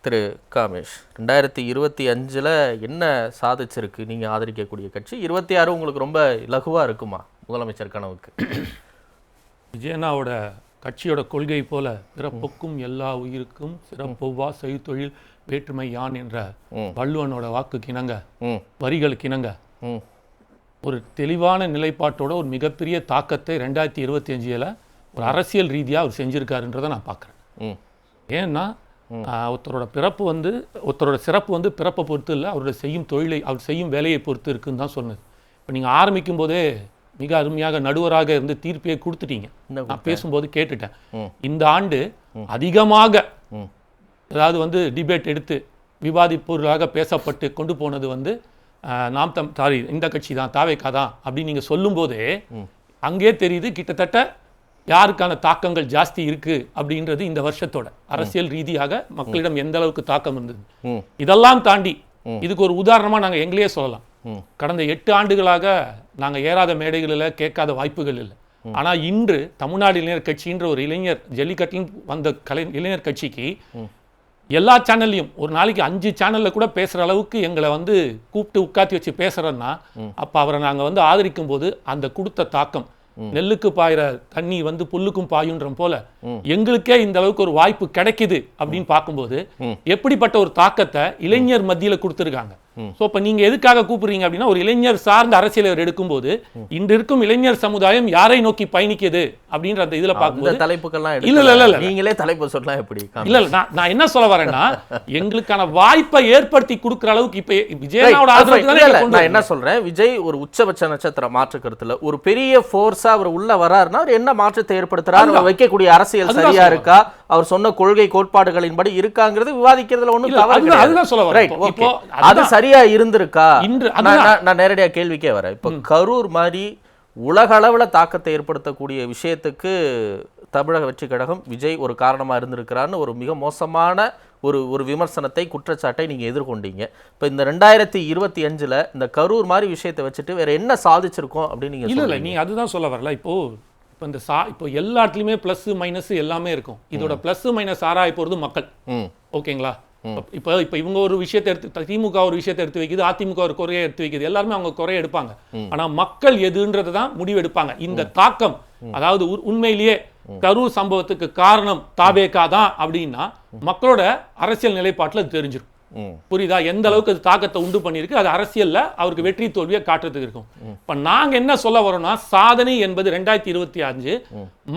திரு காமேஷ், 2025 என்ன சாதிச்சிருக்கு நீங்கள் ஆதரிக்கக்கூடிய கட்சி? 26 உங்களுக்கு ரொம்ப இலகுவாக இருக்குமா முதலமைச்சர் கனவுக்கு? விஜயனாவோட கட்சியோட கொள்கை போல பிறப்புக்கும் எல்லா உயிருக்கும் சிறப்பொவ்வா செய்தொழில் வேற்றுமை யான் என்ற வள்ளுவனோட வாக்குக்கு இணங்க, வரிகளுக்கு இணங்க ஒரு தெளிவான நிலைப்பாட்டோட ஒரு மிகப்பெரிய தாக்கத்தை 2025 ஒரு அரசியல் ரீதியாக அவர் செஞ்சிருக்காருன்றதை நான் பார்க்குறேன். ஏன்னா ஒருத்தரோட சிறப்பு பிறப்பை பொறுத்து இல்லை, அவரோட செய்யும் தொழிலை, அவர் செய்யும் வேலையை பொறுத்து இருக்குன்னு தான் சொன்னது. இப்போ நீங்கள் ஆரம்பிக்கும் போதே மிக அருமையாக நடுவராக இருந்து தீர்ப்பையே கொடுத்துட்டீங்க. நான் பேசும்போது கேட்டுட்டேன். இந்த ஆண்டு அதிகமாக அதாவது டிபேட் எடுத்து விவாதிப்பொருளாக பேசப்பட்டு கொண்டு போனது இந்த கட்சி தான், தாவேகா தான் அப்படின்னு நீங்கள் சொல்லும் போதே அங்கே தெரியுது கிட்டத்தட்ட யாருக்கான தாக்கங்கள் ஜாஸ்தி இருக்கு அப்படின்றது. இந்த வருஷத்தோட அரசியல் ரீதியாக மக்களிடம் எந்த அளவுக்கு தாக்கம் இருந்தது இதெல்லாம் தாண்டி இதுக்கு ஒரு உதாரணமா நாங்க எங்களையே சொல்லலாம். கடந்த 8 ஆண்டுகளாக நாங்க ஏறாத மேடைகளில் கேட்காத வாய்ப்புகள் இல்லை. ஆனா இன்று தமிழ்நாடு இளைஞர் கட்சின்ற ஒரு இளைஞர் ஜல்லிக்கட்டில் வந்த இளைஞர் கட்சிக்கு எல்லா சேனல்லையும் ஒரு நாளைக்கு 5 சேனல்ல கூட பேசுற அளவுக்கு எங்களை கூப்பிட்டு உட்காத்தி வச்சு பேசுறோன்னா அப்ப அவரை நாங்க ஆதரிக்கும் போது அந்த கொடுத்த தாக்கம் நெல்லுக்கு பாயிற தண்ணி புல்லுக்கும் பாயுன்ற போல எங்களுக்கே இந்த அளவுக்கு ஒரு வாய்ப்பு கிடைக்குது அப்படின்னு பார்க்கும்போது எப்படிப்பட்ட ஒரு தாக்கத்தை இளைஞர் மத்தியில கொடுத்துருக்காங்க. சோ இப்ப நீங்க எதுக்காக கூப்பிடுறீங்க அப்படின்னா, ஒரு இளைஞர் சார்ந்த அரசியல் எடுக்கும்போது இன்று இருக்கும் இளைஞர் சமுதாயம் யாரை நோக்கி பயணிக்குது அப்படின்ற அந்த இதுல பார்க்கும்போது தலைப்புகள்லாம் இல்ல நீங்களே தலைப்பு சொல்லலாம் எப்படி? இல்ல நான் என்ன சொல்ல வரேன்னா, எங்களுக்கான வாய்ப்பை ஏற்படுத்தி கொடுக்குற அளவுக்கு இப்ப விஜயனோட நான் என்ன சொல்றேன், விஜய் ஒரு உச்சபட்ச நட்சத்திர மாற்று கருத்துல ஒரு பெரிய போர்ஸா அவர் உள்ள வராருன்னா அவர் என்ன மாற்றத்தை ஏற்படுத்துறாரு, அவர் வைக்கக்கூடிய அரசியல் சரியா இருக்கா, அவர் சொன்ன கொள்கை கோட்பாடுகளின்படி இருக்காங்கிறது விவாதிக்கிறதுல ஒண்ணும் தவறு கிடையாது. அதுதான் சொல்ல வரேன். இப்போ அது சரியா இருந்திருக்கா? நான் நேரடியா கேள்விக்கே வரேன். இப்ப கரூர் மாதிரி உலக அளவுல தாக்கத்தை ஏற்படுத்தக்கூடிய விஷயத்துக்கு தமிழக வெற்றி கழகம் விஜய் ஒரு காரணமா இருந்திருக்கிறான்னு ஒரு மிக மோசமான ஒரு விமர்சனத்தை, குற்றச்சாட்டை நீங்க எதிர்கொண்டீங்க. இப்ப இந்த 2025 இந்த கரூர் மாதிரி விஷயத்தை வச்சுட்டு வேற என்ன சாதிச்சிருக்கோம் அப்படின்னு நீங்க இல்ல நீங்க அதுதான் சொல்ல வரல. இப்போ எல்லாத்துலயுமே பிளஸ் மைனஸ் எல்லாமே இருக்கும். இதோட பிளஸ் மைனஸ் ஆராய போறது மக்கள். ஓகேங்களா? இப்போ இவங்க ஒரு விஷயத்தை எடுத்து, திமுக ஒரு விஷயத்தை எடுத்து வைக்குது, அதிமுக ஒரு குறையை எடுத்து வைக்குது, எல்லாருமே அவங்க குறைய எடுப்பாங்க. ஆனா மக்கள் எதுன்றது தான் முடிவு எடுப்பாங்க. இந்த தாக்கம், அதாவது உண்மையிலேயே கரூர் சம்பவத்துக்கு காரணம் தாவேகா தான் அப்படின்னா மக்களோட அரசியல் நிலைப்பாட்டுல தெரிஞ்சிடும். புரியுதா? எந்த அளவுக்கு அது தாக்கத்தை உண்டு பண்ணிருக்கு, அது அரசியல்ல அவருக்கு வெற்றி தோல்வியை காட்டுறதுக்கு இருக்கும். இப்ப நாங்க என்ன சொல்ல வரோம்னா, சாதனை என்பது 2025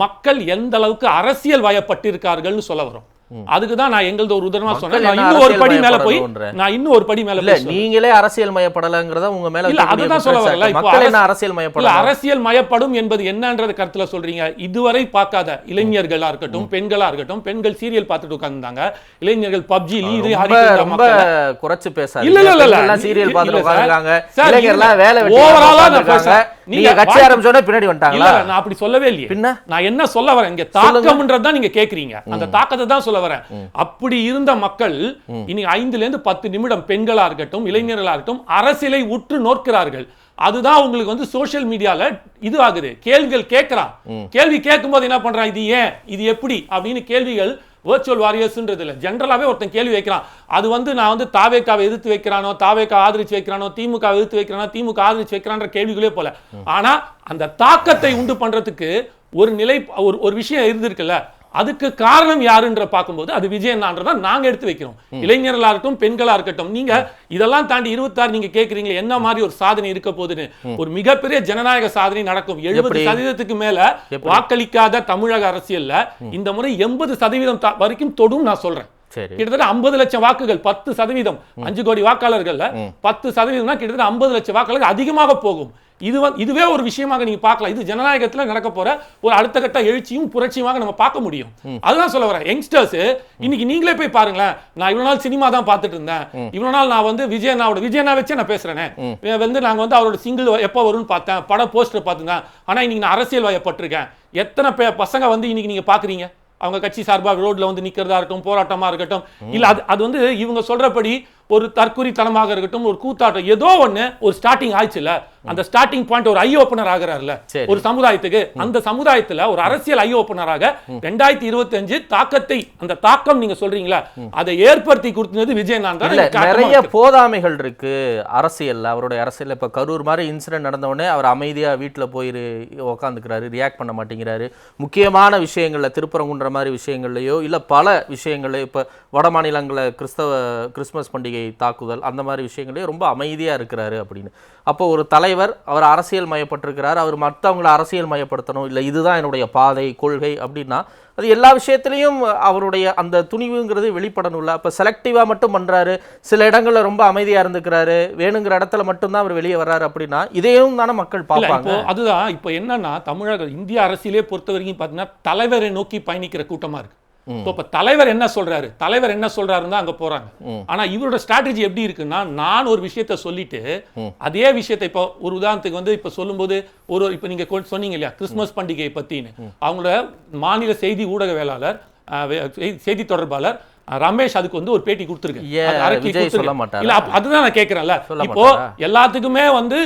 மக்கள் எந்த அளவுக்கு அரசியல் வயப்பட்டிருக்கார்கள்னு சொல்ல வரோம். அதுக்குதான் நான் எங்களது ஒரு உதாரணமா சொன்னேன். நான் இன்னும் ஒரு படி மேல நீங்களே அரசியல் மயப்படலங்கறத உங்க மேல இல்ல, அதுதான் சொல்ல வரல. மக்கள் என்ன அரசியல் மயப்படல, அரசியல் மயப்படும் என்பது என்னன்றது கருத்துல சொல்றீங்க. இதுவரை பார்க்காத இளைஞர்களா இருக்கட்டும், பெண்களா இருக்கட்டும், பெண்கள் சீரியல் பார்த்துட்டு உட்கார்ந்தாங்க, இளைஞர்கள் பப்ஜி ரொம்ப குறைச்சு பேசாதீங்க. இல்ல சீரியல் பார்த்துட்டு உட்கார்ந்தாங்க, இளைஞர்கள்லாம் வேலை வெட்டி ஓவராலா நான் பேசுறேன். நீங்க கட்சி ஆரம்பிச்சோனே பின்னாடி வந்துட்டாங்களா? இல்ல நான் அப்படி சொல்லவே இல்லையே. நான் என்ன சொல்ல வரேன், இங்க தாக்கம்ன்றது தான் நீங்க கேக்குறீங்க. அந்த தாக்கத்தை தான் சொல்ல வரேன். அப்படி இருந்த மக்கள் இனி 5 ல இருந்து 10 நிமிடம் பெண்களா இருக்கட்டும், இளைஞர்களா இருக்கட்டும், அரசியலை உற்று நோக்கிறார்கள். அதுதான் உங்களுக்கு சோசியல் மீடியால இது ஆகுது. கேள்விகள் கேட்கிறான். கேள்வி கேட்கும் போது என்ன பண்றான், இது ஏன், இது எப்படி அப்படின்னு கேள்விகள் வர்ச்சுவல் வாரியர்ஸ்ன்றது இல்லை, ஜென்ரலாவே ஒருத்தன் கேள்வி வைக்கிறான். அது நான் தாவேகாவை எதிர்த்து வைக்கிறானோ, தாவேகா ஆதரிச்சு வைக்கிறானோ, திமுக எதிர்த்து வைக்கிறானோ, திமுக ஆதரிச்சு வைக்கிறான்ற கேள்விகளே போல. ஆனா அந்த தாக்கத்தை உண்டு பண்றதுக்கு ஒரு விஷயம் இருந்திருக்குல்ல, அதுக்கு காரணம் யாருன்ற பார்க்கும்போது அது விஜயண்ணான்றதை நாங்க எடுத்து வைக்கிறோம். இளைஞர்களா இருக்கட்டும், பெண்களா இருக்கட்டும். நீங்க இதெல்லாம் தாண்டி 26 நீங்க கேக்குறீங்க என்ன மாதிரி ஒரு சாதனை இருக்க போகுதுன்னு. ஒரு மிகப்பெரிய ஜனநாயக சாதனை நடக்கும். 70% மேல வாக்களிக்காத தமிழக அரசியல்ல இந்த முறை 80% வரைக்கும் தொடும் நான் சொல்றேன். கிட்டத்தட்ட 50 லட்சம் வாக்குகள், 10%, 5 கோடி வாக்காளர்கள்ல 10% கிட்டத்தட்ட 50 லட்சம் வாக்காளர்கள் அதிகமாக போகும். இதுவே ஒரு விஷயமாக நீங்க பார்க்கலாம். இது ஜனநாயகத்துல நடக்க போற ஒரு அடுத்த கட்ட எழுச்சியும் புரட்சியுமாக நம்ம பார்க்க முடியும். அதுதான் சொல்ல வரேன். யங்ஸ்டர்ஸ் இன்னைக்கு நீங்களே போய் பாருங்களேன். நான் இவ்வளவு நாள் சினிமா தான் பார்த்துட்டு இருந்தேன். இவ்வளவு நாள் நான் விஜயனா வச்சு நான் பேசுறேனே. நாங்க அவரோட சிங்கிள் எப்ப வரும்னு பார்த்தேன், பட போஸ்டர் பார்த்துங்க. ஆனா இன்னைக்கு நான் அரசியல் வயப்பட்டிருக்கேன். எத்தனை பசங்க இன்னைக்கு நீங்க பாக்குறீங்க, அவங்க கட்சி சார்பாக ரோட்ல நிக்கிறதா இருக்கட்டும், போராட்டமா இருக்கட்டும். இல்ல அது இவங்க சொல்றபடி ஒரு தற்குறித்தனமாக இருக்கட்டும், ஒரு கூத்தாட்டம், ஏதோ ஒண்ணு ஒரு ஸ்டார்டிங் ஆயிடுச்சுல. அந்த ஸ்டார்டிங் பாயிண்ட் ஒரு ஐ ஓபனர் ஆகிறாருல ஒரு சமுதாயத்துக்கு. அந்த சமுதாயத்துல ஒரு அரசியல் ஐ ஓபனராக 2025 தாக்கத்தை, அந்த தாக்கம் நீங்க சொல்றீங்களா, அதை ஏற்படுத்தி கொடுத்தது விஜயகாந்த் தான். நிறைய போதாமைகள் இருக்கு அரசியல்ல, அவருடைய அரசியல். இப்ப கரூர் மாதிரி இன்சிடென்ட் நடந்த உடனே அவர் அமைதியா வீட்டுல போய் உட்காந்துக்கிறாரு, ரியாக்ட் பண்ண மாட்டேங்கிறாரு. முக்கியமான விஷயங்கள்ல, திருப்பரங்குன்ற மாதிரி விஷயங்கள்லயோ இல்ல பல விஷயங்கள்ல, இப்ப வட மாநிலங்கள கிறிஸ்துமஸ் பண்டிகை தாக்குதல் அந்த மாதிரி விஷயங்களையும் ரொம்ப அமைதியா இருக்கிறாரு அப்படின்னு. அப்போ ஒரு தலைவர், அவர் அரசியல் மயப்பட்டிருக்கிறார், அவர் மற்றவங்களை அரசியல் மயப்படுத்தணும், இல்லை இதுதான் என்னுடைய பாதை கொள்கை அப்படின்னா அது எல்லா விஷயத்திலையும் அவருடைய அந்த துணிவுங்கிறது வெளிப்படணும்ல. அப்போ செலக்டிவாக மட்டும் பண்ணுறாரு, சில இடங்களில் ரொம்ப அமைதியாக இருந்துக்கிறாரு, வேணுங்கிற இடத்துல மட்டும்தான் அவர் வெளியே வர்றாரு அப்படின்னா இதையும் தானே மக்கள் பார்ப்பாங்க. அதுதான் இப்போ என்னன்னா, தமிழக இந்திய அரசியலே பொறுத்த வரைக்கும் பார்த்தீங்கன்னா தலைவரை நோக்கி பயணிக்கிற கூட்டமாக இருக்கு. இப்ப தலைவர் என்ன சொல்றாருன்னு அங்க போறாங்க. ஆனா இவரோட ஸ்ட்ராட்டஜி எப்படி இருக்குன்னா, நான் ஒரு விஷயத்த சொல்லிட்டு அதே விஷயத்தை இப்போ ஒரு உதாரணத்துக்கு வந்து இப்ப சொல்லும்போது இப்ப நீங்க சொன்னீங்க இல்லையா கிறிஸ்துமஸ் பண்டிகை பத்தின்னு, அவங்களோட மாநில செய்தி ஊடகவியலாளர் செய்தி தொடர்பாளர் ரமேஷ் அதுக்கு வந்து ஒரு பேட்டி கொடுத்திருக்காரு. இல்ல அதுதான் நான் கேட்கிறேன்ல, இப்போ எல்லாத்துக்குமே வந்து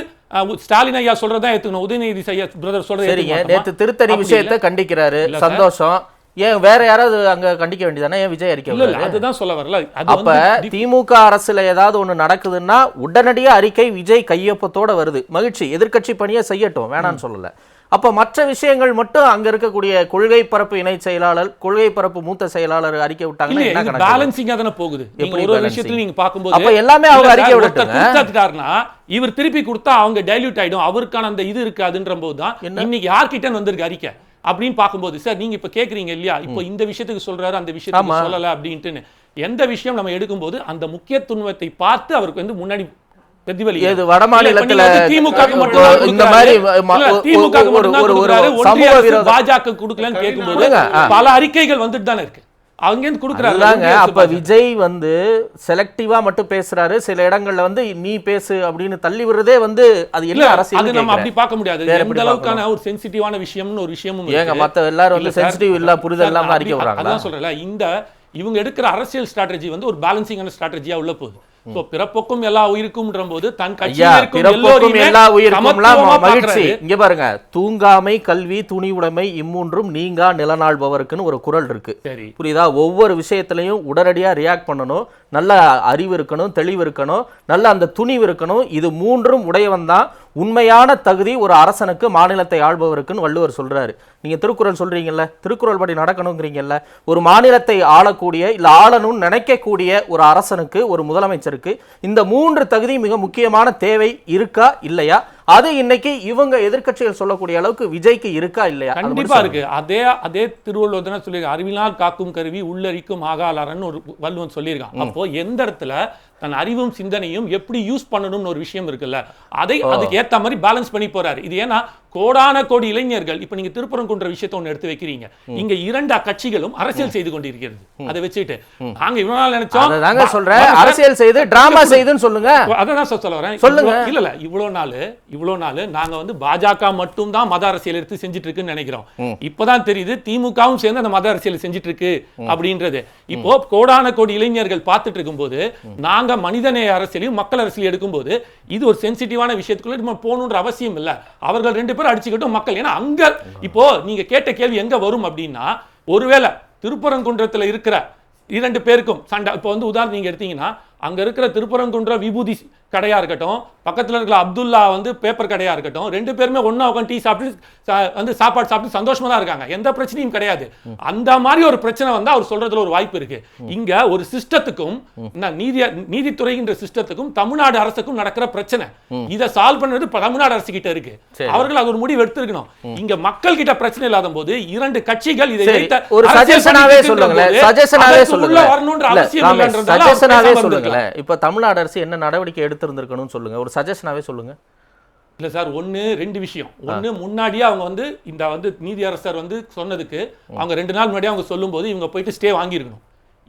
ஸ்டாலின் ஐயா சொல்றதா ஏத்துக்கணும், உதயநிதி பிரதர் சொல்றது. நேத்து திருத்தணி விஷயத்தை கண்டிக்கிறாரு, சந்தோஷம். ஏன் வேற யாராவது அங்க கண்டிக்க வேண்டியதானே? ஏன் விஜய் அறிக்கை? அதுதான் சொல்ல வரல. அப்ப திமுக அரசுல ஏதாவது ஒண்ணு நடக்குதுன்னா உடனடியா அறிக்கை விஜய் கையொப்பத்தோட வருது. மகிழ்ச்சி, எதிர்க்கட்சி பணியை செய்யட்டும், வேணான்னு சொல்லல. அப்ப மற்ற விஷயங்கள் மட்டும் அங்க இருக்கக்கூடிய கொள்கை பரப்பு இணை செயலாளர், கொள்கை பரப்பு மூத்த செயலாளர் அறிக்கை விட்டாங்கன்னா பேலன்சிங்கா தானே போகுது. ஒரு விஷயத்துல நீங்க பாக்கும்போது அப்ப எல்லாமே அவங்க அறிக்கை விட்டுட்டாருன்னா இவர் திருப்பி கொடுத்தா அவங்க டைல்யூட் ஆயிடும், அவருக்கான அந்த இது இருக்காதுன்ற போதுதான் இன்னைக்கு யார்கிட்ட வந்திருக்கு அறிக்கை அப்படின்னு பார்க்கும்போது, சார் நீங்க இப்ப கேக்குறீங்க இல்லையா, இப்போ இந்த விஷயத்துக்கு சொல்றாரு அந்த விஷயத்துக்கு சொல்லல அப்படின்ட்டு, எந்த விஷயம் நம்ம எடுக்கும்போது அந்த முக்கியத்துவத்தை பார்த்து அவருக்கு வந்து முன்னாடி வட மாநிலத்துல பாஜக கொடுக்கலன்னு கேட்கும்போது பல அறிக்கைகள் வந்துட்டு தானே இருக்கு. அப்ப விஜய் வந்து செலக்டிவா மட்டும் பேசுறாரு, சில இடங்கள்ல வந்து நீ பேசு அப்படின்னு தள்ளி விடுறதே வந்து அது என்ன அரசியல்? அது நம்ம அப்படி பார்க்க முடியாது. எந்த அளவுக்கான ஒரு சென்சிட்டிவான விஷயம்னு ஒரு விஷயமும் ஏங்க மத்த எல்லாரும் வந்து சென்சிட்டிவ் இல்ல புரிதல் இல்லாம அறிக்கை விடுறாங்க. அதான் சொல்றேன்ல, இவங்க எடுக்கிற அரசியல் ஸ்ட்ராட்டஜி வந்து ஒரு பேலன்சிங்கான ஸ்ட்ராட்டஜியா உள்ள போகுது. பிறப்புக்கும் எல்லா உயிருக்கும்ன்ற போது தன் கட்சியிலும் எல்லா உயிருக்கும் மகிழ்ச்சி. இங்க பாருங்க, தூங்காமை கல்வி துணிவுடைமை இம்மூன்றும் நீங்கா நிலநாள்பவருக்குன்னு ஒரு குறள் இருக்கு, புரியுதா? ஒவ்வொரு விஷயத்திலையும் உடனடியா ரியாக்ட் பண்ணணும், நல்ல அறிவு இருக்கணும், தெளிவு இருக்கணும், நல்ல அந்த துணிவு இருக்கணும். இது மூன்றும் உடையவன் தான் உண்மையான தகுதி ஒரு அரசனுக்கு, மாநிலத்தை ஆள்பவருக்குன்னு வள்ளுவர் சொல்றாரு. நீங்க திருக்குறள் சொல்றீங்கல்ல, திருக்குறள் படி நடக்கணுங்கிறீங்கல்ல. ஒரு மாநிலத்தை ஆளக்கூடிய இல்ல ஆளணும்னு நினைக்கக்கூடிய ஒரு அரசனுக்கு, ஒரு முதலமைச்சருக்கு இந்த மூன்று தகுதி மிக முக்கியமான தேவை இருக்கா இல்லையா? அது இன்னைக்கு இவங்க எதிர்க்கட்சிகள் சொல்லக்கூடிய அளவுக்கு விஜய்க்கு இருக்கா இல்லையா? கண்டிப்பா இருக்கு. அதே திருவள்ளுவர் தானே சொல்லியிருக்காங்க, அறிவினால் காக்கும் கருவி உள்ளரிக்கும் ஆகாலாரன்னு ஒரு வள்ளுவன் சொல்லியிருக்கான். அப்போ எந்த இடத்துல தன் அறிவும் சிந்தனையும் எப்படி யூஸ் பண்ணணும்னு ஒரு விஷயம் இருக்குல்ல, அதுக்கு ஏத்த மாதிரி பேலன்ஸ் பண்ணி போறாரு. இது ஏன்னா கோடான கோடி இளைஞர்கள், இப்ப நீங்க திருப்பரங்குன்ற விஷயத்தை ஒண்ணு எடுத்து வைக்கிறீங்க, இங்க இரண்டு கட்சிகளும் அரசியல் செய்து கொண்டிருக்கிறது. அதை வச்சுட்டு நாங்க இவ்வளவு நாள் நினைச்சோம் சொல்றேன், அரசியல் செய்து டிராமா செய்துன்னு சொல்லுங்க. அதான் சொல்ல வரேன், சொல்லுங்க. இல்ல இவ்வளவு நாள் நாங்க வந்து பாஜக மட்டும் தான் மத அரசியல் எடுத்து செஞ்சுட்டு இருக்குன்னு நினைக்கிறோம். இப்பதான் தெரியுது திமுகவும் சேர்ந்து அந்த மத அரசியல் செஞ்சுட்டு இருக்கு அப்படின்றது. இப்போ கோடான கோடி இளைஞர்கள் பார்த்துட்டு இருக்கும்போது நாங்க மனிதநேய அரசியலையும் மக்கள் அரசியல் எடுக்கும்போது இது ஒரு சென்சிட்டிவான விஷயத்துக்குள்ள நம்ம போகணுன்ற அவசியம் இல்ல. அவர்கள் ரெண்டு பேரும் அடிச்சுக்கிட்டும் மக்கள். ஏன்னா அங்க இப்போ நீங்க கேட்ட கேள்வி எங்க வரும் அப்படின்னா, ஒருவேளை திருப்பரங்குன்றத்துல இருக்கிற இரண்டு பேருக்கும் சண்டை, இப்போ வந்து உதாரணம் நீங்க எடுத்தீங்கன்னா அங்க இருக்கிற திருப்பரங்குன்ற விபூதி கடையா இருக்கட்டும், பக்கத்துல இருக்கிற அப்துல்லா வந்து பேப்பர் கடையா இருக்கட்டும், ரெண்டு பேருமே ஒண்ணா உட்காந்து டீ சாப்பிட்டு வந்து சாப்பாடு சாப்பிட்டு சந்தோஷமா தான் இருக்காங்க, எந்த பிரச்சனையும் கிடையாது. அந்த மாதிரி ஒரு பிரச்சனை வந்தா அவர் சொல்றதுல ஒரு வாய்ப்பு இருக்கு. இங்க ஒரு சிஸ்டத்துக்கும் நீதித்துறைன்ற சிஸ்டத்துக்கும் தமிழ்நாடு அரசுக்கும் நடக்கிற பிரச்சனை, இதை சால்வ் பண்றது தமிழ்நாடு அரசு கிட்ட இருக்கு. அவர்கள் அது ஒரு முடிவு எடுத்திருக்கணும். இங்க மக்கள் கிட்ட பிரச்சனை இல்லாத போது இரண்டு கட்சிகள் இதை ஒரு சஜஷனாவே சொல்லுங்க, வரணும்ன்ற அவசியம் இல்லைன்றதால இப்ப தமிழ்நாடு அரசு என்ன நடவடிக்கை எடுத்திருந்திருக்கணும் சொல்லுங்க, ஒரு சஜஷனாவே சொல்லுங்க. இல்ல சார், ரெண்டு விஷயம். ஒண்ணு, முன்னாடியே அவங்க வந்து இந்த வந்து நீதியரசர் வந்து சொன்னதுக்கு அவங்க 2 நாள் முன்னாடியே அவங்க சொல்லும் போது இவங்க போயிட்டு ஸ்டே வாங்கியிருக்கணும்.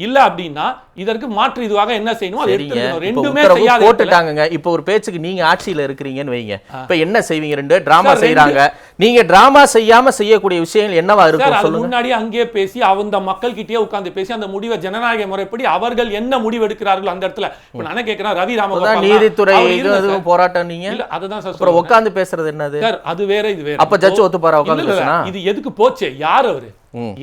இல்ல அப்படின்னா இதற்கு மாற்று இதுவாக என்ன செய்யணும் அதை சரிங்க. எடுத்துக்கணும். இப்ப ரெண்டுமே உத்தரவு செய்யாத போட்டுட்டாங்கங்க. இப்ப ஒரு பேச்சுக்கு நீங்க ஆட்சியில இருக்கிறீங்கன்னு வைங்க, இப்ப என்ன செய்வீங்க? ரெண்டு டிராமா சார், செய்யறாங்க, நீங்க டிராமா செய்யாம செய்யக்கூடிய விஷயங்கள் என்னவா சார், இருக்கும் அது சொல்லுங்க. முன்னாடியே அங்கேயே பேசி அந்த மக்கள் கிட்டயே உட்கார்ந்து பேசி அந்த முடிவை ஜனநாயக முறைப்படி அவர்கள் என்ன முடிவு எடுக்கிறார்கள் அந்த இடத்துல. இப்ப நான் கேக்குறேன், ரவி ராமகோபால் நீதித்துறை இதுவும் போராட்டம் நீங்க இல்ல அதுதான் சார் அப்புறம் உட்கார்ந்து பேசுறது என்னது? சார் அது வேற இது வேற. அப்ப ஜட்ஜ் ஒத்துப்பாரா உட்கார்ந்து இல்ல, இல்ல, பேசினா? இது எதுக்கு போச்சு? யார் அவரு?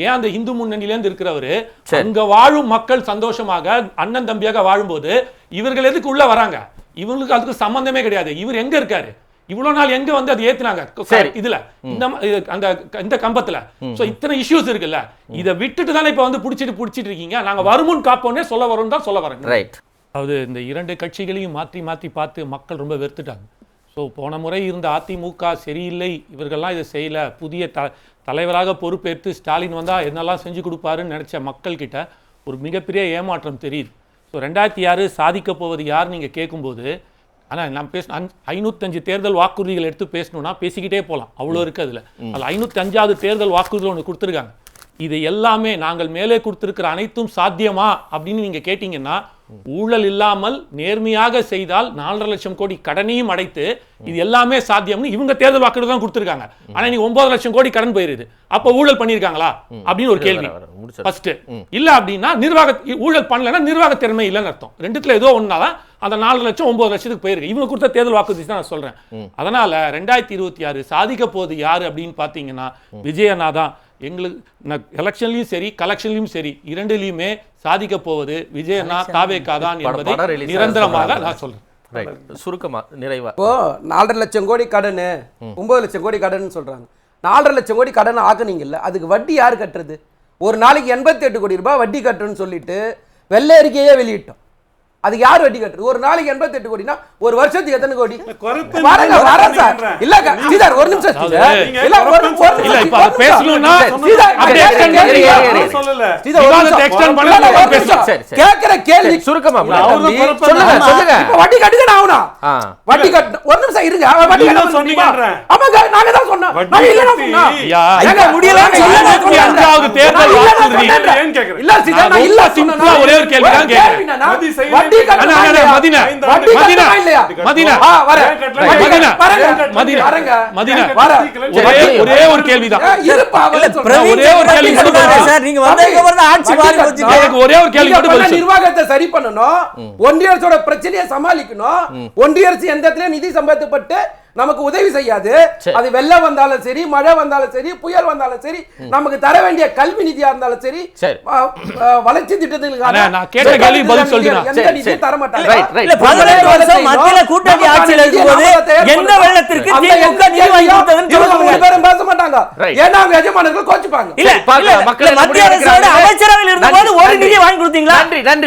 ஏன் அந்த இந்து முன்னணியில இருந்து இருக்கிறவரு அங்க வாழும் மக்கள் சந்தோஷமாக அண்ணன் தம்பியாக வாழும்போது இவர்கள் எதுக்கு உள்ள வராங்க? இவங்களுக்கு அதுக்கு சம்பந்தமே கிடையாது. இவர் எங்க இருக்காரு? இவ்வளவு நாள் எங்க வந்து அது ஏத்துனாங்க இதுல இந்த கம்பத்துல? சோ இத்தனை இஷ்யூஸ் இருக்குல்ல, இத விட்டுட்டு தானே இப்ப வந்து புடிச்சிட்டு இருக்கீங்க. நாங்க வருமுன் காப்போனே சொல்ல வரோம் தான் சொல்ல வரேன். ரைட். அதாவது இந்த இரண்டு கட்சிகளையும் மாற்றி மாற்றி பார்த்து மக்கள் ரொம்ப வெறுத்துட்டாங்க. ஸோ போன முறை இருந்த அதிமுக சரியில்லை, இவர்கள்லாம் இதை செய்யல, புதிய தலைவராக பொறுப்பேற்று ஸ்டாலின் வந்தால் என்னெல்லாம் செஞ்சு கொடுப்பாருன்னு நினச்ச மக்கள்கிட்ட ஒரு மிகப்பெரிய ஏமாற்றம் தெரியுது. ஸோ 2006 சாதிக்க போவது யார் நீங்கள் கேட்கும்போது, ஆனால் நான் 505 தேர்தல் வாக்குறுதிகள் எடுத்து பேசணும்னா பேசிக்கிட்டே போகலாம், அவ்வளோ இருக்குது அதில். அதில் 505வது தேர்தல் வாக்குறுதிகள் ஒன்று கொடுத்துருக்காங்க. இது எல்லாமே நாங்கள் மேலே கொடுத்திருக்கிற அனைத்தும் சாத்தியமா அப்படின்னு நீங்க கேட்டீங்கன்னா, ஊழல் இல்லாமல் நேர்மையாக செய்தால் 4.5 லட்சம் கோடி கடனையும் அடைத்து இது எல்லாமே சாத்தியம்னு இவங்க தேர்தல் வாக்குறுதி தான் கொடுத்திருக்காங்க. ஆனா நீங்க 9 லட்சம் கோடி கடன் போயிருது. அப்ப ஊழல் பண்ணிருக்காங்களா அப்படின்னு ஒரு கேள்வி. ஃபர்ஸ்ட் இல்ல அப்படின்னா ஊழல் பண்ணலன்னா நிர்வாக திறமை இல்லைன்னு அர்த்தம். ரெண்டுத்துல ஏதோ ஒன்னாதான் அந்த 4 லட்சம் 9 லட்சத்துக்கு போயிருக்கு. இவங்க கொடுத்த தேர்தல் வாக்குறுதி தான் நான் சொல்றேன். அதனால 2026 சாதிக்க போது யாரு அப்படின்னு பாத்தீங்கன்னா விஜயண்ணா தான். எங்களுக்கு எலெக்ஷன்லயும் சரி கலெக்ஷன்லயும் சரி இரண்டுலயுமே சாதிக்க போவது விஜயண்ணா தாவேகா தான் என்பதை நிரந்தரமாக நான் சொல்றேன். சுருக்கமா நிறைவா, இப்போ 4.5 லட்சம் கோடி கடன் 9 லட்சம் கோடி கடன் சொல்றாங்க. 4.5 லட்சம் கோடி கடன் ஆக்குனீங்கல்ல, அதுக்கு வட்டி யார் கட்டுறது? ஒரு நாளைக்கு 88 கோடி ரூபாய் வட்டி கட்டுறன்னு சொல்லிட்டு வெள்ளை அறிக்கையே வெளியிட்டோம். அதுக்கு யார் வட்டி கட்டுறது? ஒரு நாளைக்கு 88 கோடினா ஒரு வருஷத்துக்கு எத்தனை கோடி? பாருங்க வரேன் சார். இல்ல ஸ்ரீதர் ஒரு நிமிஷம் ஸ்ரீதர். இல்ல ஒரு இல்ல இப்ப பேசணும்னா அப்படியே எக்ஸ்டெண்ட் பண்ணலாம் பேசலாம். கேக்குற கேள்வி சுருக்கமா சொல்லுங்க சொல்லுங்க. இப்ப வட்டி கட்டுங்க ஆவனா? வட்டி கட்ட ஒரு நிமிஷம் இருங்க. வட்டி கட்ட சொன்னீங்க. ஆமாங்க நாங்க தான் சொன்னோம். நான் இல்ல சொன்னா. ஏங்க முடியல சொல்லுங்க. 5வது தேர்தல் வாக்குறுதி ஏன் கேக்குறீங்க? இல்ல ஸ்ரீதர் நான் இல்ல சிம்பிளா ஒரே ஒரு கேள்வி தான் கேக்குறேன். ஒரே ஒரு கேள்விதான். நிர்வாகத்தை சரி பண்ணணும், ஒன்றிய அரசோட பிரச்சனையை சமாளிக்கணும். ஒன்றிய அரசு எந்த இடத்துல நிதி சம்பாதிக்கப்பட்டு நமக்கு உதவி செய்யாது. அது வெள்ளம் வந்தாலும் சரி, மழை வந்தாலும் சரி, புயல் வந்தாலும் சரி, நமக்கு தர வேண்டிய கல்வி நிதியா இருந்தாலும் சரி, வளர்ச்சி திட்டத்துக்கான நான் கேட்ட கேள்வி பதில் சொல்றேன். எந்த நிதியும் தர மாட்டாங்க. இல்ல 18 வருஷம் மத்தியில கூட்டணி ஆட்சியில இருக்கும்போது என்ன வெள்ளத்திற்கு திமுக நிதி வாங்கி கொடுத்ததுன்னு சொல்லுங்க. பேரும் பேச மாட்டாங்க. ஏன்னா அவங்க எஜமானர்கள் கோச்சுப்பாங்க. இல்ல மத்திய அரசோட அமைச்சரவையில் இருந்தபோது ஒரு நிதி வாங்கி கொடுத்தீங்களா? நன்றி நன்றி.